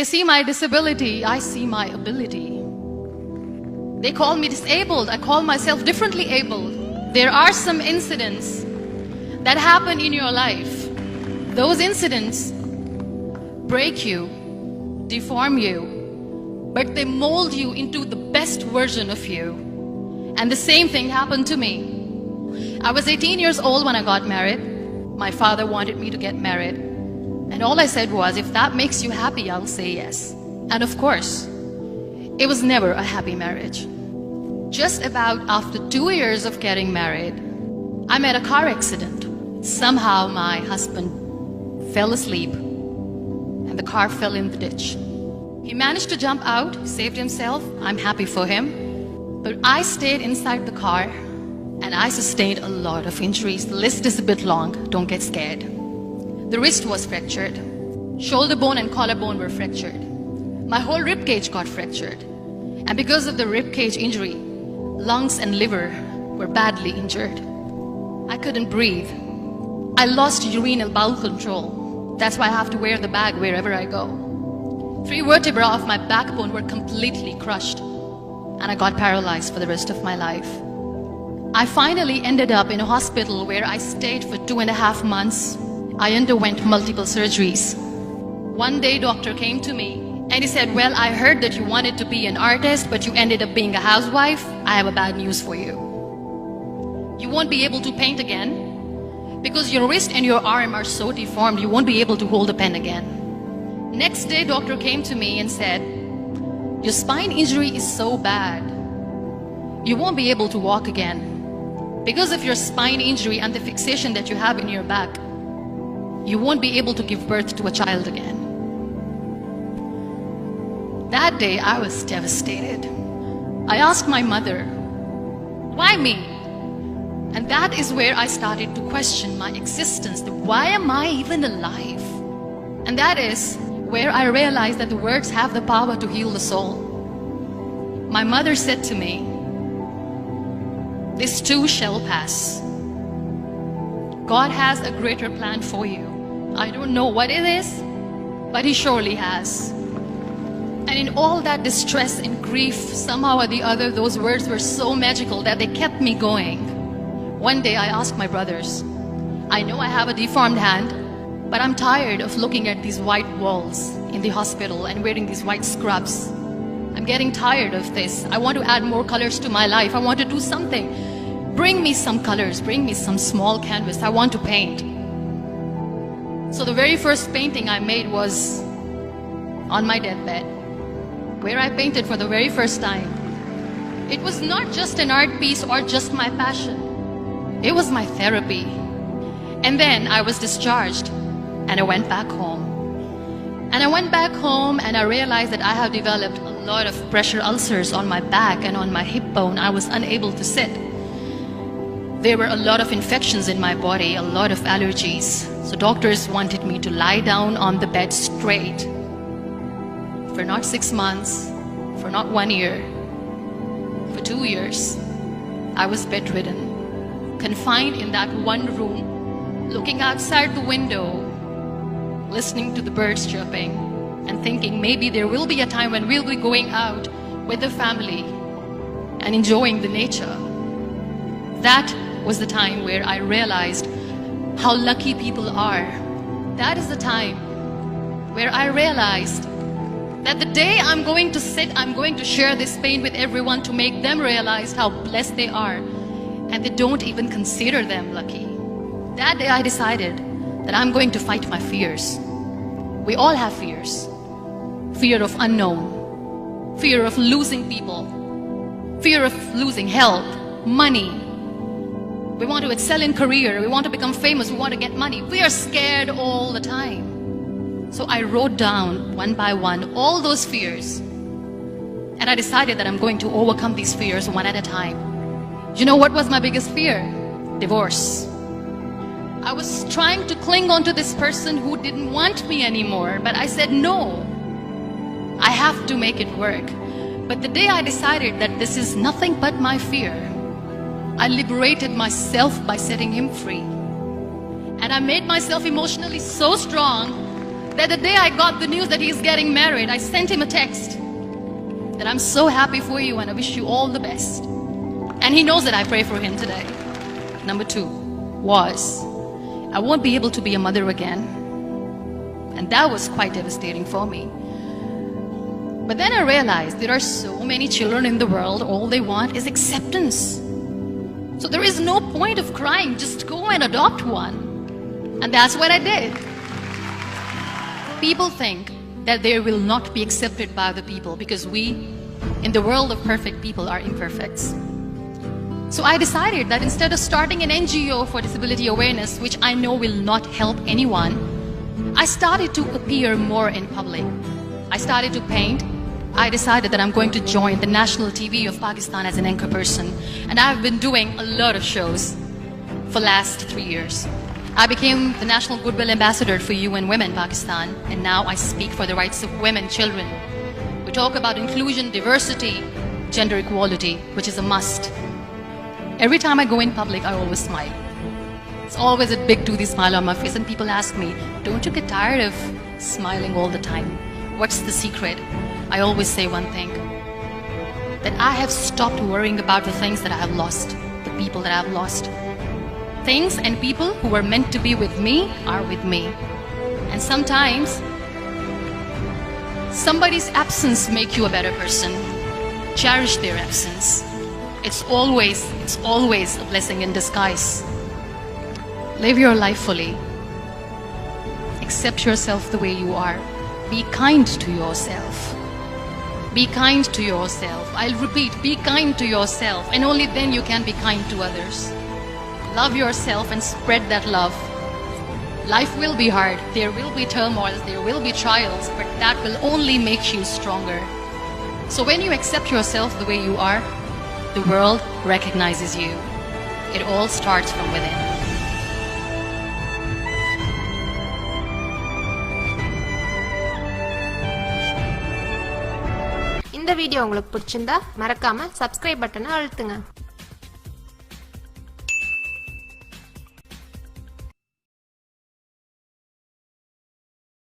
They see my disability, I see my ability. They call me disabled, I call myself differently abled. There are some incidents that happen in your life. Those incidents break you, deform you, but they mold you into the best version of you. And the same thing happened to me. I was 18 years old when I got married. My father wanted me to get married. And all I said was, if that makes you happy, I'll say yes. And of course, it was never a happy marriage. Just about after 2 years of getting married, I met a car accident. Somehow my husband fell asleep and the car fell in the ditch. He managed to jump out, saved himself. I'm happy for him. But I stayed inside the car and I sustained a lot of injuries. The list is a bit long, don't get scared. The wrist was fractured. Shoulder bone and collarbone were fractured. My whole rib cage got fractured. And because of the rib cage injury, lungs and liver were badly injured. I couldn't breathe. I lost urinary bowel control. That's why I have to wear the bag wherever I go. 3 vertebrae of my backbone were completely crushed. And I got paralyzed for the rest of my life. I finally ended up in a hospital where I stayed for 2.5 months. I underwent multiple surgeries. One day, doctor came to me and he said, well, I heard that you wanted to be an artist, but you ended up being a housewife. I have a bad news for you. You won't be able to paint again because your wrist and your arm are so deformed, you won't be able to hold a pen again. Next day, doctor came to me and said, your spine injury is so bad, you won't be able to walk again. Because of your spine injury and the fixation that you have in your back, you won't be able to give birth to a child again. That day, I was devastated. I asked my mother, why me? And that is where I started to question my existence. Why am I even alive? And that is where I realized that the words have the power to heal the soul. My mother said to me, this too shall pass. God has a greater plan for you. I don't know what it is, but He surely has. And in all that distress and grief, somehow or the other, those words were so magical that they kept me going. One day I asked my brothers, I know I have a deformed hand, but I'm tired of looking at these white walls in the hospital and wearing these white scrubs. I'm getting tired of this. I want to add more colors to my life. I want to do something. Bring me some colors. Bring me some small canvas. I want to paint. So the very first painting I made was on my deathbed, where I painted for the very first time. It was not just an art piece or just my passion. It was my therapy. And then I was discharged and I went back home. And I went back home and I realized that I have developed a lot of pressure ulcers on my back and on my hip bone. I was unable to sit. There were a lot of infections in my body, a lot of allergies. So doctors wanted me to lie down on the bed straight for not 6 months, for not 1 year, for 2 years. I was bedridden, confined in that one room, looking outside the window, listening to the birds chirping and thinking maybe there will be a time when we'll be going out with the family and enjoying the nature. That was the time where I realized how lucky people are. That is the time where I realized that the day I'm going to sit, I'm going to share this pain with everyone to make them realize how blessed they are, and they don't even consider them lucky. That day I decided that I'm going to fight my fears. We all have fears. Fear of unknown, fear of losing people, fear of losing health, money. We want to excel in career, we want to become famous, we want to get money. We are scared all the time. So I wrote down one by one all those fears. And I decided that I'm going to overcome these fears one at a time. You know what was my biggest fear? Divorce. I was trying to cling on to this person who didn't want me anymore, but I said no. I have to make it work. But the day I decided that this is nothing but my fear, I liberated myself by setting him free. And I made myself emotionally so strong that the day I got the news that he's getting married, I sent him a text that I'm so happy for you and I wish you all the best. And he knows that I pray for him today. Number 2 was, I won't be able to be a mother again. And that was quite devastating for me. But then I realized there are so many children in the world, all they want is acceptance. So there is no point of crying, just go and adopt one. And that's what I did. People think that they will not be accepted by the people because we, in the world of perfect people, are imperfects. So I decided that instead of starting an NGO for disability awareness, which I know will not help anyone, I started to appear more in public. I started to paint. I decided that I'm going to join the national TV of Pakistan as an anchor person. And I've been doing a lot of shows for the last 3 years. I became the National Goodwill Ambassador for UN Women Pakistan, and now I speak for the rights of women, children. We talk about inclusion, diversity, gender equality, which is a must. Every time I go in public, I always smile. It's always a big toothy smile on my face, and people ask me, don't you get tired of smiling all the time? What's the secret? I always say one thing, that I have stopped worrying about the things that I have lost, the people that I have lost. Things and people who were meant to be with me are with me. And sometimes, somebody's absence makes you a better person. Cherish their absence. It's always a blessing in disguise. Live your life fully. Accept yourself the way you are. Be kind to yourself. Be kind to yourself. I'll repeat, be kind to yourself, and only then you can be kind to others. Love yourself and spread that love. Life will be hard. There will be turmoils, there will be trials, but that will only make you stronger. So when you accept yourself the way you are, the world recognizes you. It all starts from within. இந்த video உங்களுக்கு பிடிச்சிருந்தா மறக்காம subscribe பட்டனை அழுத்துங்க.